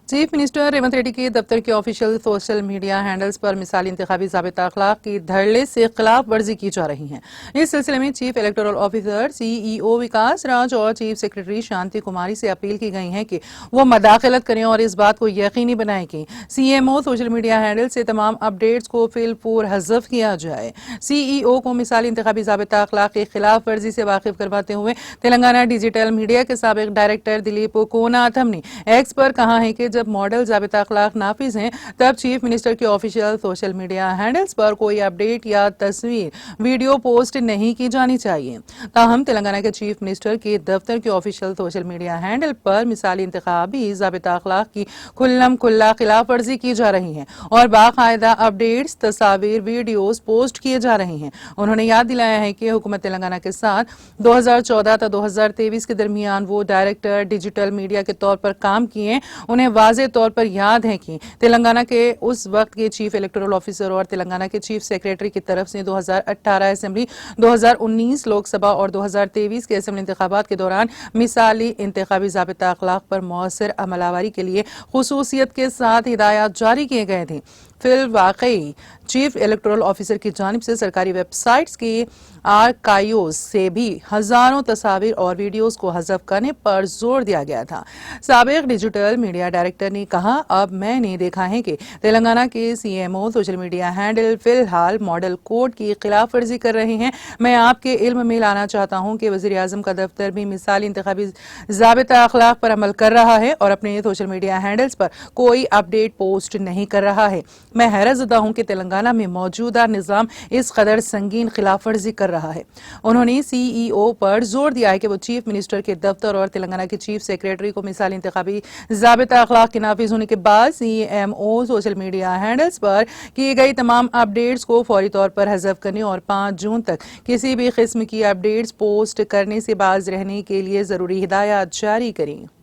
Chief minister Revanth Reddy के दफ्तर के ऑफिशियल सोशल मीडिया हैंडल्स पर मिसाली इंतखाबी ज़ाबिता अखलाक की धड़ल्ले से खिलाफ वर्जी की जा रही है। इस सिलसिले में चीफ इलेक्टोरल ऑफिसर सीईओ विकास राज और चीफ सेक्रेटरी शांति कुमारी से अपील की गई है कि वो मदाखलत करें और इस बात को यकीनी बनाएं कि सीएमओ सोशल मीडिया हैंडल से तमाम अपडेट्स को फिलपूर हज़फ किया जाए। सीईओ को मिसाली इंतखाबी ज़ाबिता अखलाक की खिलाफ वर्जी से वाकिफ करवाते हुए तेलंगाना डिजिटल मीडिया के साबिक डायरेक्टर दिलीप कोनाथम ने एक्स पर कहा है कि जब मॉडल ज़ाबिता अखलाक नाफिज हैं तब चीफ मिनिस्टर के ऑफिशियल सोशल मीडिया हैंडल्स पर कोई अपडेट या तस्वीर वीडियो पोस्ट नहीं की जानी चाहिए। ताहम तेलंगाना के चीफ मिनिस्टर के दफ्तर के ऑफिशियल सोशल मीडिया हैंडल पर मिसाली इंतखाबी ज़ाबिता अखलाक की खुल्लम खुल्ला खिलाफ वर्जी की जा रही है और बाकायदा अपडेट्स तस्वीर वीडियोज पोस्ट किए जा रहे हैं। उन्होंने याद दिलाया है कि हुकूमत तेलंगाना के साथ 2014 ta 2023 के दरमियान वो डायरेक्टर डिजिटल मीडिया के तौर पर काम किए। उन्हें वाज़े तौर पर याद है कि तेलंगाना के उस वक्त के चीफ इलेक्टोरल ऑफिसर और तेलंगाना के चीफ सेक्रेटरी की तरफ से 2018 असेंबली, 2019 लोकसभा और 2023 के असेंबली इंतखाबात के दौरान मिसाली इंतखाबी ज़ाबिता अखलाक पर मौसर अमलावरी के लिए खुसूसियत के साथ हिदायत जारी किए गए थे। फिल वाकई चीफ इलेक्टोरल ऑफिसर की जानिब से सरकारी वेबसाइट्स की आर्काइव्स से भी हजारों तस्वीर और वीडियोस को हज़फ करने पर जोर दिया गया था। साबिक डिजिटल मीडिया डायरेक्टर ने कहा, अब मैंने देखा है कि तेलंगाना के सीएमओ सोशल मीडिया हैंडल फिलहाल मॉडल कोड की खिलाफ वर्जी कर रहे हैं। मैं आपके इल्म में लाना चाहता हूं कि वज़ीर आज़म का दफ्तर भी मिसाली इंतखाबी ज़ाबिता अखलाक पर अमल कर रहा है और अपने सोशल मीडिया हैंडल्स पर कोई अपडेट पोस्ट नहीं कर रहा है। मैं हैरत ज़दा हूं कि तेलंगाना में मौजूदा निज़ाम इस कदर संगीन खिलाफ वर्जी कर रहा है। उन्होंने सीईओ पर जोर दिया है कि वो चीफ मिनिस्टर के दफ्तर और तेलंगाना के चीफ सेक्रेटरी को मिसाली इंतखाबी ज़ाबिता अखलाक के नाफिज होने के बाद सीएमओ सोशल मीडिया हैंडल्स पर की गई तमाम अपडेट्स को फौरी तौर पर हज़फ करने और 5 जून तक किसी भी किस्म की अपडेट्स पोस्ट करने से बाज रहने के लिए ज़रूरी हिदायत जारी करें।